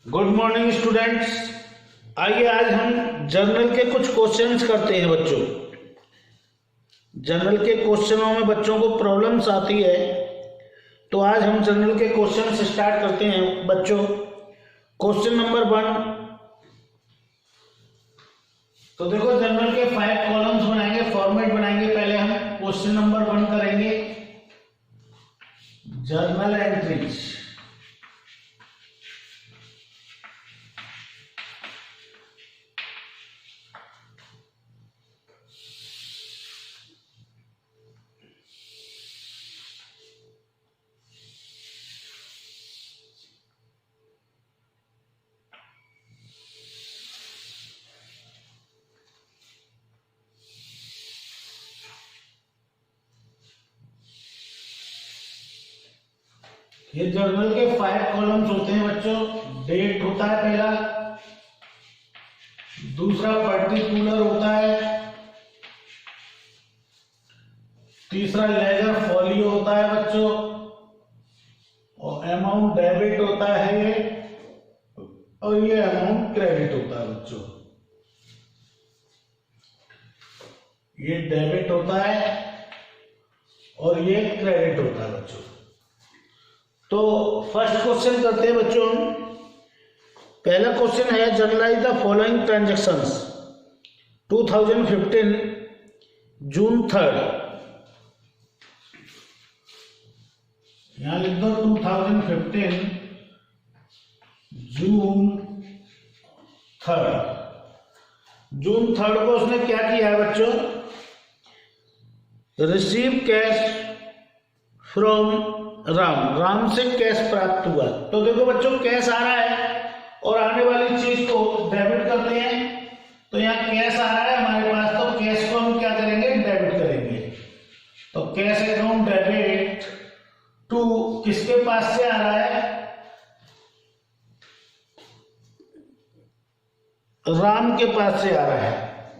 Good morning students. आइए आज हम जर्नल के कुछ क्वेश्चंस करते हैं बच्चों। जर्नल के क्वेश्चनों में बच्चों को प्रॉब्लम्स आती है, तो आज हम जर्नल के क्वेश्चंस स्टार्ट करते हैं बच्चों। Question number 1। तो देखो, जर्नल के 5 कॉलम्स बनाएंगे, फॉर्मेट बनाएंगे। पहले हम क्वेश्चन नंबर 1 करेंगे, जर्नल एंट्रीज। ये जर्नल के 5 कॉलम्स होते हैं बच्चों। डेट होता है पहला, दूसरा पर्टिकुलर होता है, तीसरा लेजर फॉलियो होता है बच्चों, और अमाउंट डेबिट होता है, और ये अमाउंट क्रेडिट होता है बच्चों। ये डेबिट होता है और ये क्रेडिट होता है बच्चों। तो फर्स्ट क्वेश्चन करते हैं बच्चों। पहला क्वेश्चन है, जर्नलाइज द फॉलोइंग ट्रांजैक्शंस 2015 जून 3। यहां लिख दो 2015 जून 3। जून 3 को उसने क्या किया है बच्चों? रिसीव कैश फ्रॉम राम से कैश प्राप्त हुआ। तो देखो बच्चों, कैश आ रहा है और आने वाली चीज को डेबिट करते हैं। तो यहाँ कैश आ रहा है हमारे पास, तो कैश को हम क्या करेंगे? डेबिट करेंगे। तो कैश अकाउंट डेबिट टू किसके पास से आ रहा है? राम के पास से आ रहा है,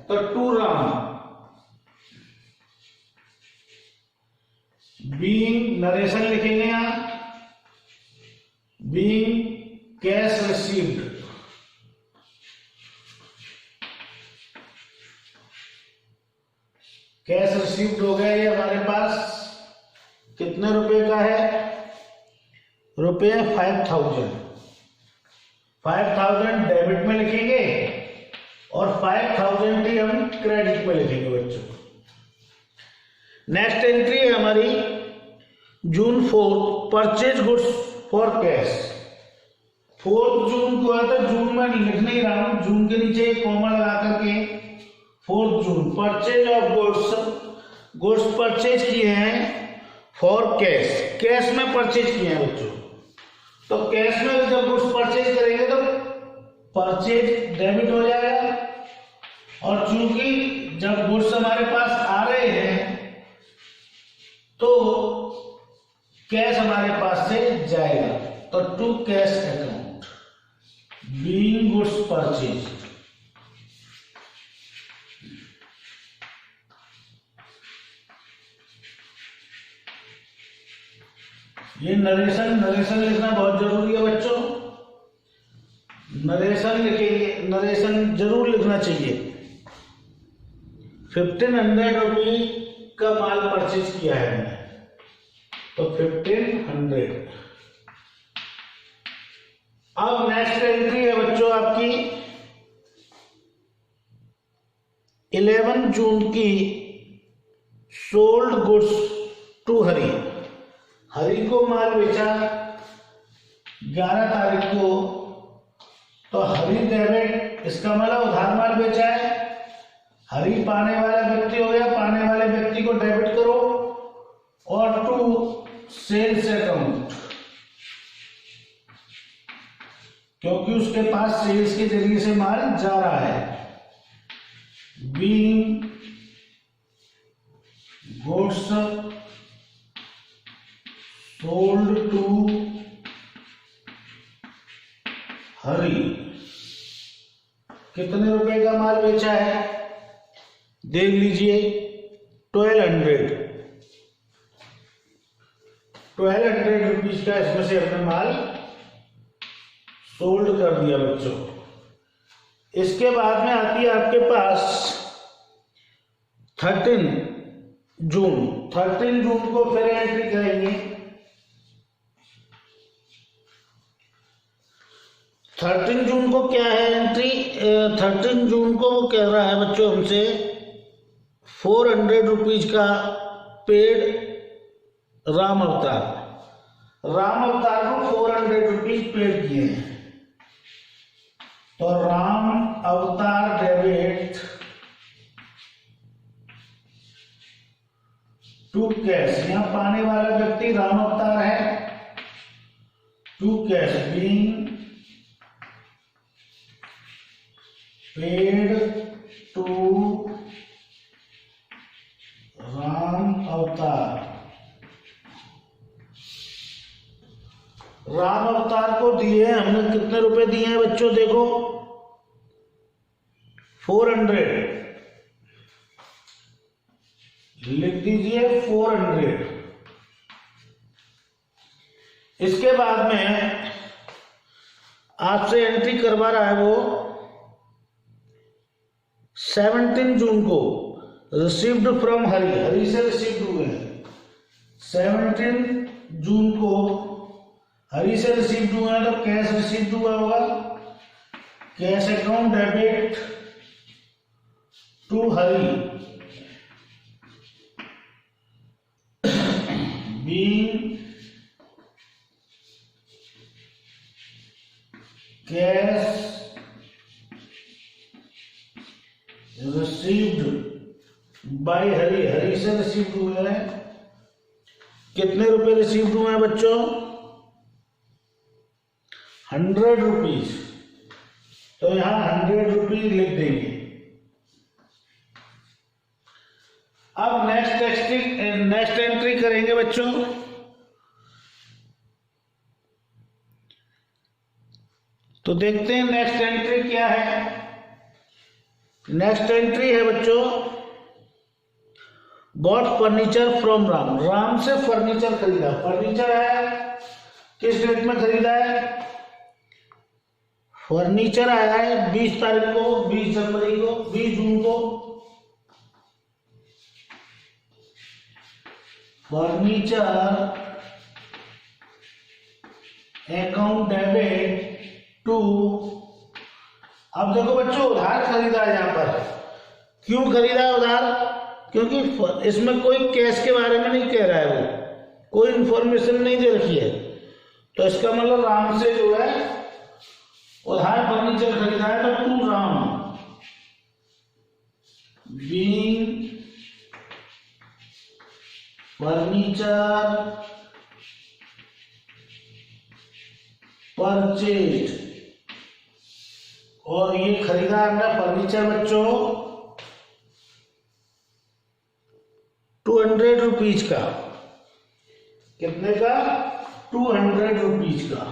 तो टू राम। बीइंग नरेशन लिखेंगे यहां, being cash received. Cash received हो गया ये हमारे पास। कितने रुपए का है? रुपये 5000। 5000 डेबिट में लिखेंगे और 5000 ही हम क्रेडिट में लिखेंगे बच्चों। नेक्स्ट एंट्री है हमारी जून 4, परचेज गुड्स फॉर कैश। 4 जून को आता है, जून में लिख नहीं रहा हूं, जून के नीचे कॉमा लगा करके 4 जून। परचेज ऑफ गुड्स परचेज किए हैं फॉर कैश, कैश में परचेज किए हैं बच्चों। तो कैश में जब गुड्स परचेज करेंगे तो परचेज डेबिट हो जाएगा, और चूंकि जब गुड्स हमारे पास आ रहे हैं तो कैश हमारे पास से जाएगा। तो to cash account being goods purchase. ये नरेशन लिखना बहुत जरूरी है बच्चों। नरेशन लिखेंगे, नरेशन जरूर लिखना चाहिए। 1500 रुपये का माल परचेज किया है हमने, तो 1500। अब नेक्स्ट एंट्री है बच्चों आपकी 11 जून की, सोल्ड गुड्स टू हरी। हरी को माल बेचा 11 तारीख को, तो हरी डेबिट, इसका मतलब उधार माल बेचा है। हरी पाने वाला व्यक्ति हो गया, पाने वाले व्यक्ति को डेबिट करो, और टू सेल्स अकाउंट, क्योंकि उसके पास सेल्स के जरिए से माल जा रहा है। बीइंग गुड्स सोल्ड टू हरी। कितने रुपए का माल बेचा है? देख लीजिए, 1200 रुपीज का इसमें से हमने माल सोल्ड कर दिया बच्चों। इसके बाद में आती है आपके पास 13 जून। 13 जून को फिर एंट्री करेंगे। 13 जून को क्या है एंट्री? 13 जून को वो कह रहा है बच्चों हमसे 400 रुपीज का पेड राम अवतार। राम अवतार को 400 रुपीज पेड किए हैं। तो राम अवतार डेबिट टू कैश। यहां पाने वाला व्यक्ति राम अवतार है। To cash being paid to Ram Avatar. Ram अवतार को दिए हमने कितने रुपए दिए हैं बच्चों? देखो 400 लिख दीजिए 400। इसके बाद में आपसे एंट्री करवा रहा है वो 17 जून को रिसीव्ड फ्रॉम हरि। हरि से रिसीव्ड हुए हैं। 17 जून को हरि से रिसीव्ड हुआ है तो कैश रिसीव्ड हुआ होगा। Cash account debit to Hari being cash received by Hari. Hari से रिसीव्ड हुए हैं। कितने रुपए रिसीव्ड हुए हैं बच्चों? 100 रुपीज। तो यहां 100 रुपीज लिख देंगे। अब नेक्स्ट एंट्री करेंगे बच्चों। तो देखते हैं नेक्स्ट एंट्री क्या है। नेक्स्ट एंट्री है बच्चों bought furniture from Ram. Ram से फर्नीचर खरीदा। फर्नीचर है किस डेट में खरीदा है? फर्नीचर आया है 20 तारीख को, 20 जनवरी को, 20 जून को। Furniture account debit to. अब देखो बच्चों उधार खरीदा है यहां पर। क्यों खरीदा है उधार? क्योंकि इसमें कोई कैश के बारे में नहीं कह रहा है, वो कोई इंफॉर्मेशन नहीं दे रखी है। तो इसका मतलब राम से जो है उधार फर्नीचर खरीदा है। तो to Ram being furniture purchase. और ये खरीदा हमने फर्नीचर बच्चों 200 रुपीज का। कितने का? 200 रुपीज का।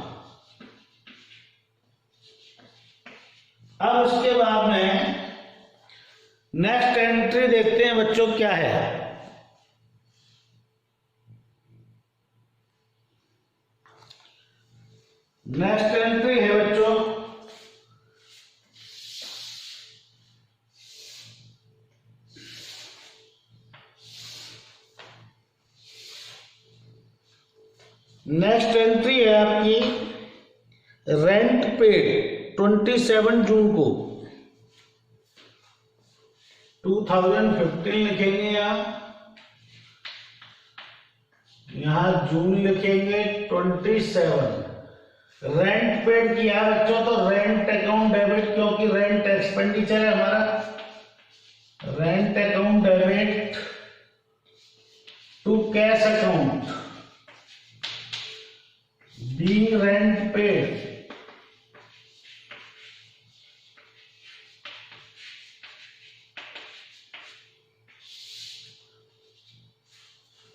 अब उसके बाद में नेक्स्ट एंट्री देखते हैं बच्चों क्या है। नेक्स्ट एंट्री है बच्चों नेक्स्ट एंट्री है आपकी रेंट पेड 27 जून को। 2015 लिखेंगे यहाँ जून लिखेंगे 27। रेंट पेड किया बच्चों तो रेंट अकाउंट डेबिट, क्योंकि रेंट एक्सपेंडिचर है हमारा। Rent account debit to cash account being rent paid.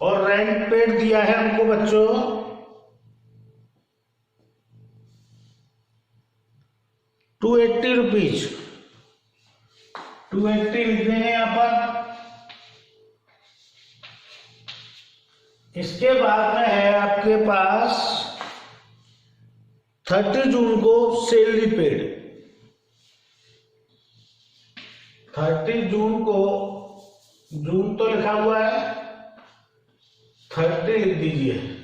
और रेंट पेड दिया है हमको बच्चों 280 रुपीज। 280 लिख देंगे यहां पर। इसके बाद में है आपके पास 30 जून को सैलरी पेड, 30 जून को, जून तो लिखा हुआ है, 30 लिख दीजिए।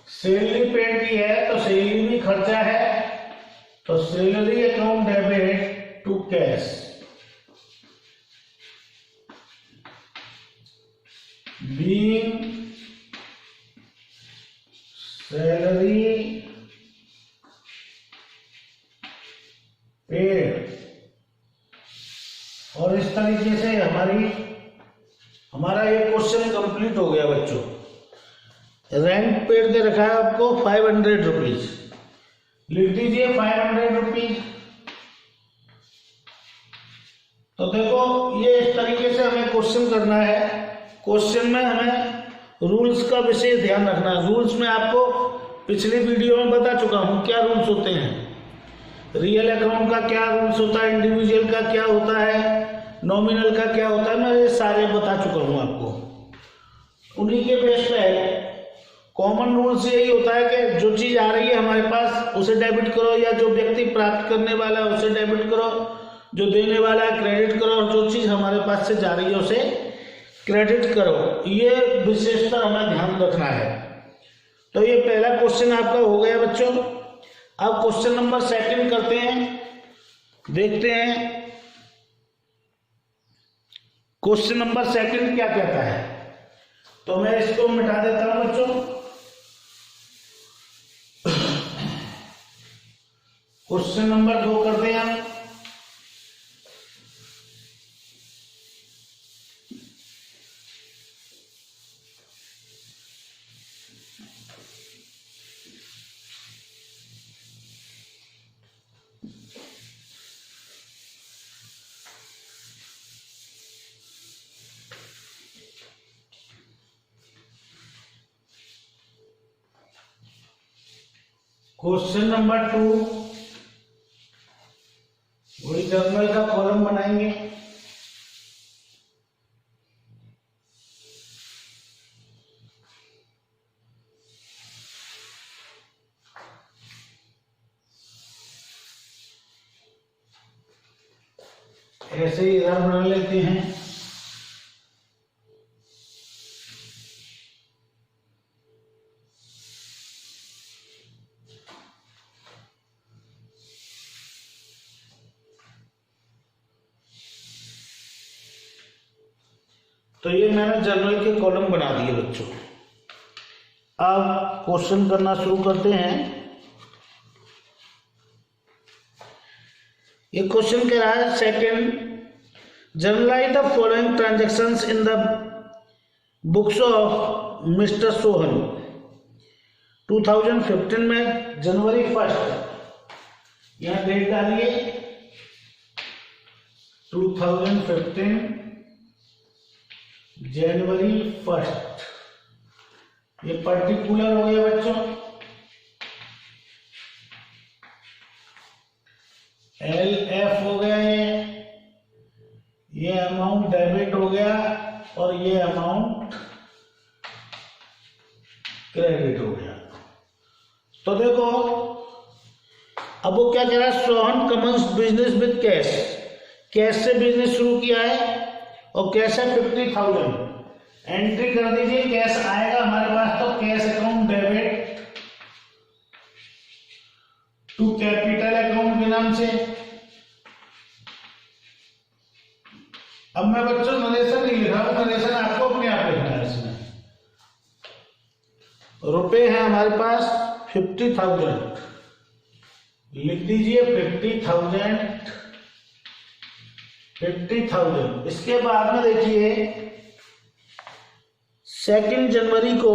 सैलरी पेड की है तो सैलरी भी खर्चा है, तो salary account debit to cash, being salary paid. और इस तरीके से हमारा ये क्वेश्चन कंप्लीट हो गया बच्चों। रेंट पेड दे रखा है आपको 500 रुपीज, लिख दीजिए 500 रुपीज। तो देखो ये इस तरीके से हमें क्वेश्चन करना है। क्वेश्चन में हमें रूल्स का विशेष ध्यान रखना है। रूल्स में आपको पिछली वीडियो में बता चुका हूं क्या रूल्स होते हैं, रियल अकाउंट का क्या रूल्स होता है, इंडिविजुअल का क्या होता है, नॉमिनल का क्या होता है, मैं ये सारे बता चुका हूं आपको। उन्हीं के बेस पे कॉमन रूल्स यही होता है कि जो चीज आ रही है हमारे पास उसे डेबिट करो, या जो व्यक्ति प्राप्त करने वाला है उसे डेबिट करो, जो देने वाला है क्रेडिट करो, और जो चीज हमारे पास से जा रही है उसे क्रेडिट करो। ये विशेषता हमें ध्यान रखना है। तो ये पहला क्वेश्चन आपका हो गया बच्चों। अब क्वेश्चन नंबर 2 करते हैं, देखते हैं क्वेश्चन नंबर 2 क्या कहता है। तो मैं इसको मिटा देता हूं बच्चों। क्वेश्चन नंबर 2 करते हैं हम। क्वेश्चन नंबर 2 वही जर्नल का कॉलम बनाएंगे। ऐसे ही इधर बना लेते हैं। तो ये मैंने जर्नल के कॉलम बना दिए बच्चों। अब क्वेश्चन करना शुरू करते हैं। ये क्वेश्चन कह रहा है, second, generalized the following transactions in the books of mister Sohan. 2015 में जनवरी 1, यहां डेट डालिए 2015 जनवरी 1। ये पर्टिकुलर हो गया बच्चों। LF हो गया, ये अमाउंट डेबिट हो गया, और ये अमाउंट क्रेडिट हो गया। तो देखो अब वो क्या कह रहा है, Sohan commence business with cash. Cash से बिजनेस शुरू किया है और कैश है 50,000। एंट्री कर दीजिए, कैश आएगा हमारे पास, तो cash account debit to capital account के नाम से। अब मैं बच्चों नरेशन नहीं लिख रहा हूं, नरेशन आपको अपने आप लिखना है। इसमें रुपए हैं हमारे पास 50,000, लिख दीजिए 50,000। इसके बाद में देखिए 2 जनवरी को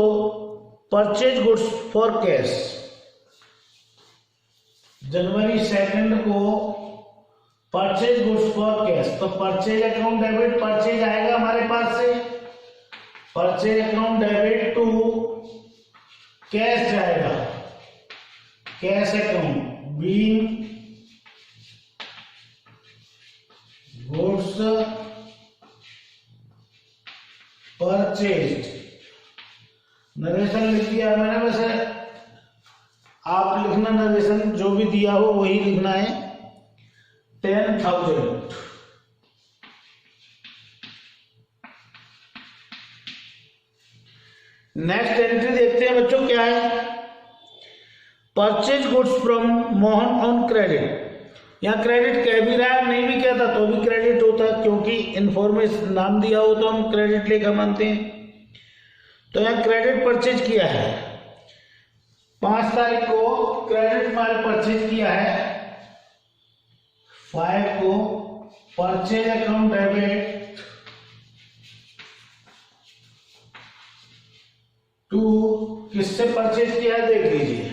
परचेज गुड्स फॉर कैश। जनवरी 2 को परचेज गुड्स फॉर कैश, तो परचेज अकाउंट डेबिट, परचेज आएगा हमारे पास से, purchase account debit to cash जाएगा, cash account being goods purchase. Narration लिख दिया मैंने, वैसे आप लिखना में नरेशन जो भी दिया हो वही लिखना है। 10,000। नेक्स्ट एंट्री देखते हैं बच्चों क्या है। Purchase goods from Mohan on credit. यहाँ क्रेडिट कह भी रहा है, नहीं भी कहता तो भी क्रेडिट होता है, क्योंकि इन्फॉर्मेशन नाम दिया हो तो हम क्रेडिट लेकर मानते हैं। तो यहाँ क्रेडिट परचेज किया है, 5 तारीख को क्रेडिट माल परचेज किया है। 5 को परचेज अकाउंट डेबिट टू, किससे परचेज किया है देख लीजिए।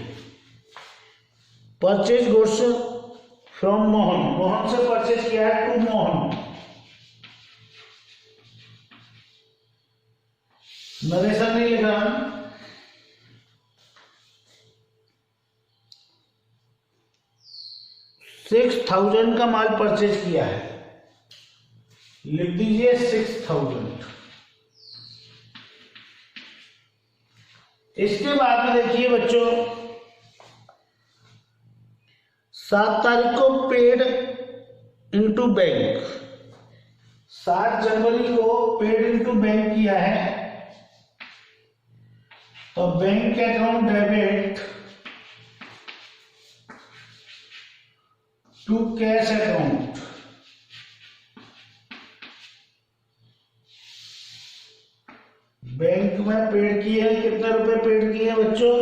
Purchase goods from Mohan, Mohan से परचेज किया है टू मोहन। नरेशन नहीं लिख रहा हूं। 6,000 का माल परचेज किया है, लिख दीजिए 6,000। इसके बाद में देखिए बच्चों, 7 तारीख को पेड इनटू बैंक, 7 जनवरी को पेड इनटू बैंक किया है। तो bank account debit to cash account. Bank में पेड किए हैं, कितने रुपए पेड किए हैं बच्चों?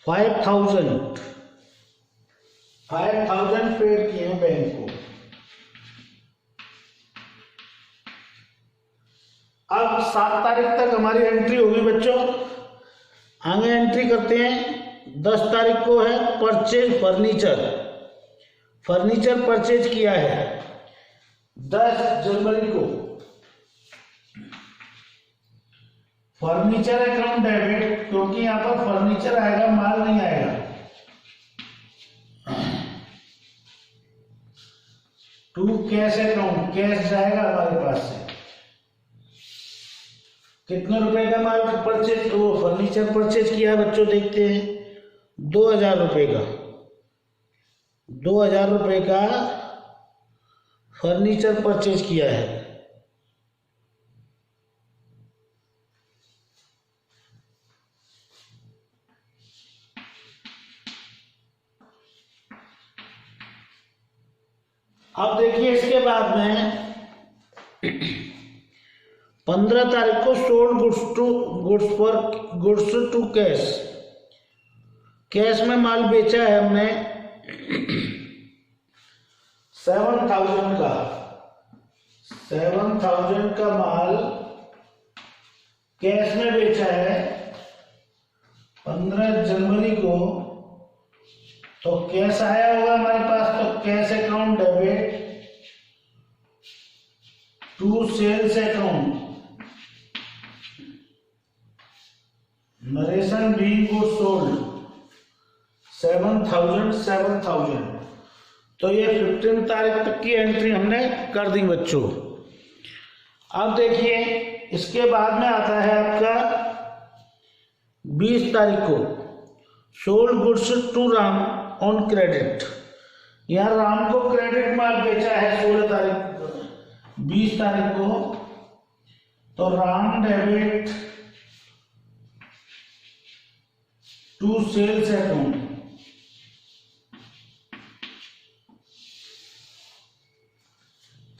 5,000 पेड किए हैं बैंक को। अब 7 तारीख तक हमारी एंट्री होगी बच्चों। आगे एंट्री करते हैं। 10 तारीख को है परचेज फर्नीचर, फर्नीचर परचेज किया है 10 जनवरी को। फर्नीचर अकाउंट डेबिट, क्योंकि यहां पर फर्नीचर आएगा, माल नहीं आएगा। टू कैश अकाउंट, कैश जाएगा हमारे पास से। कितने रुपए का माल परचेज, वो फर्नीचर परचेज किया बच्चों, देखते हैं। 2,000 रुपए का, 2,000 रुपए का फर्नीचर परचेज किया है। अब देखिए इसके बाद में 15 तारीख को sold goods to cash, cash में माल बेचा है हमने 7,000 का, 7,000 का माल कैश में बेचा है 15 जनवरी को। तो कैश आया होगा हमारे पास, तो cash account debit to sales account, narration being goods sold 7,000। तो ये 15 तारीख तक की एंट्री हमने कर दी बच्चों। अब देखिए इसके बाद में आता है आपका 20 तारीख को sold goods to Ram on credit. यहाँ राम को क्रेडिट माल बेचा है 16 तारीख 20 तारीख को। तो Ram debit to sales account,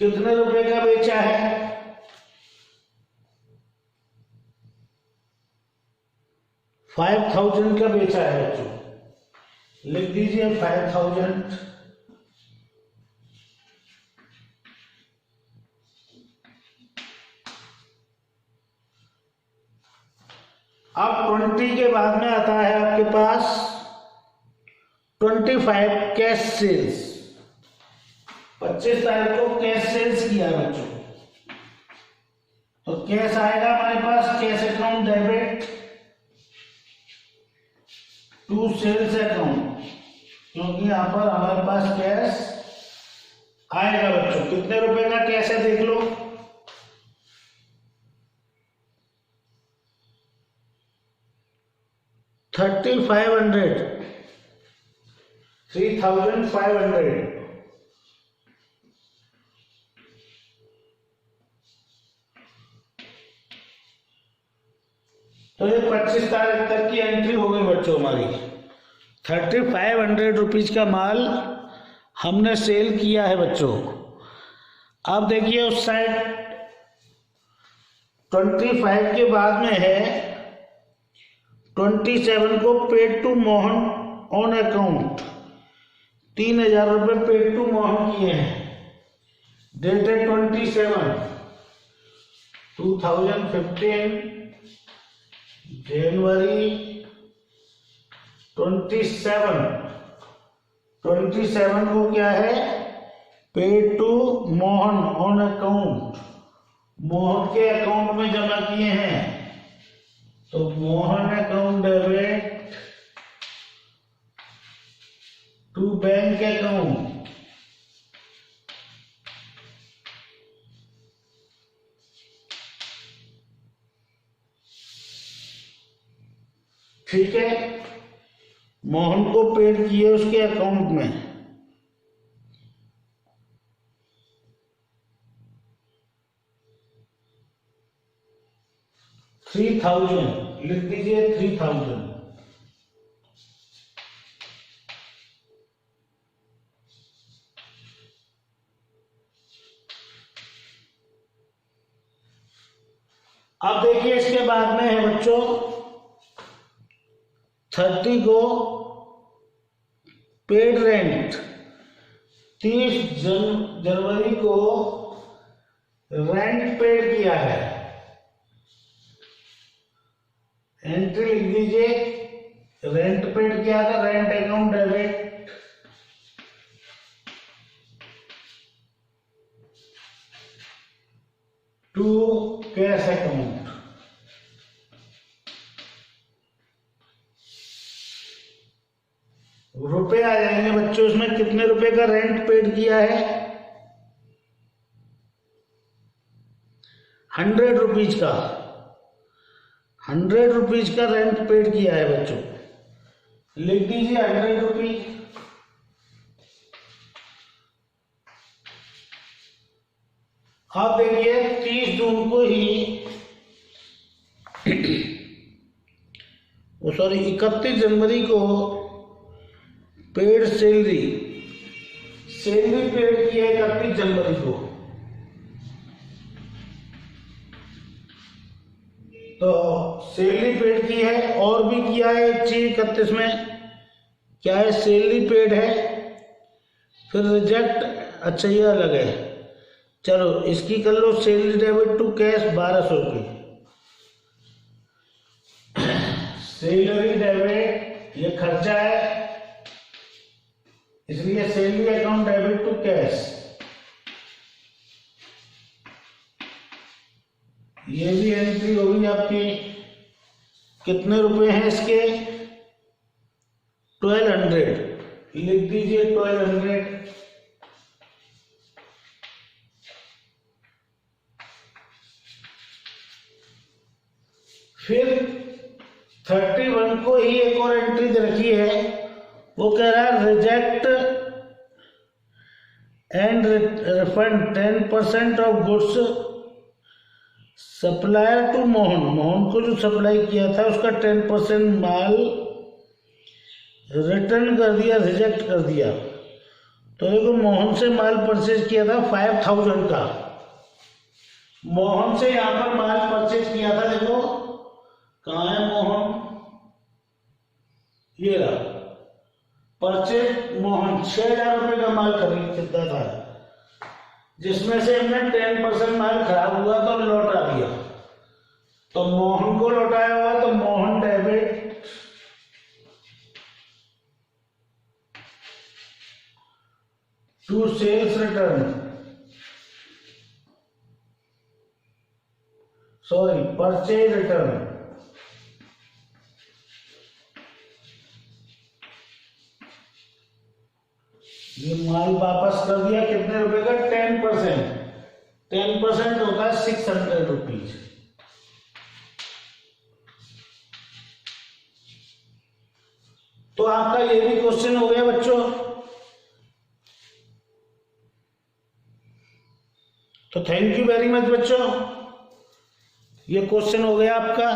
कितने रुपए का बेचा है? 5,000 का बेचा है बच्चों, लिख दीजिए 5,000। अब 20 के बाद में आता है आपके पास 25 कैश सेल्स। 25 तारीख को कैश सेल्स किया है बच्चों। तो कैश आएगा हमारे पास, cash account debit to sales account, क्योंकि यहाँ पर हमारे पास कैश आएगा बच्चों। कितने रुपए का कैश है देख लो, 3500। तो ये 25 तारीख तक की एंट्री हो गई बच्चों हमारी। 3500 रुपीज का माल हमने सेल किया है बच्चों। अब देखिए उस साइड 25 के बाद में है 27 को paid to Mohan on account, 3000 रुपये पेड टू मोहन किए हैं। डेटेड 27/2015, जनवरी 27 को क्या है, paid to Mohan on account, Mohan के अकाउंट में जमा किए हैं। तो Mohan account debit to bank account, ठीक है। मोहन को पेड किए उसके अकाउंट में। $3000 लिख दीजिए, 3000। अब देखिए इसके बाद में है बच्चों 30 को पेड रेंट, 30 जनवरी को रेंट पेड किया है। एंट्री लिख दीजिए, रेंट पेड किया था, rent account debit to cash account. रुपए आ जाएंगे बच्चों इसमें। कितने रुपए का रेंट पेड किया है, 100 रुपीज का, 100 रुपीज का रेंट पेड किया है बच्चों। लिख दीजिए 100 रुपीज। आप देखिए 30 जून को ही 31 जनवरी को पेड सैलरी पेड की है 31 जनवरी को। तो सैलरी पेड की है, और भी किया है एक चीज 31 में, क्या है, सैलरी पेड है, फिर रिजेक्ट, अच्छा ये अलग है। चलो इसकी कर लो, सैलरी डेबिट टू कैश 1200 रुपये। सैलरी डेबिट ये खर्चा है, इसलिए salary account debit to cash. ये भी एंट्री होगी आपकी। कितने रुपए हैं इसके, 1200। लिख दीजिए 1200। फिर 31 को ही एक और एंट्री रखी है, वो कह रहा है reject and refund 10% of goods supplier to Mohan. Mohan को जो सप्लाई किया था उसका 10% माल रिटर्न कर दिया, रिजेक्ट कर दिया। तो देखो मोहन से माल परचेज किया था 5000 का, मोहन से यहां पर माल परचेज किया था, देखो कहाँ है मोहन, ये रहा परचेज मोहन, 6000 रुपये का माल खरीदा था, जिसमें से हमने 10% माल खराब हुआ तो लौटा दिया। तो मोहन को लौटाया हुआ, तो Mohan debit to sales return, sorry purchase return. ये माल वापस कर दिया, कितने रुपए का? 10%। 10% होता है 600 रुपीज। तो आपका ये भी क्वेश्चन हो गया बच्चों। तो थैंक यू वेरी मच बच्चों, ये क्वेश्चन हो गया आपका।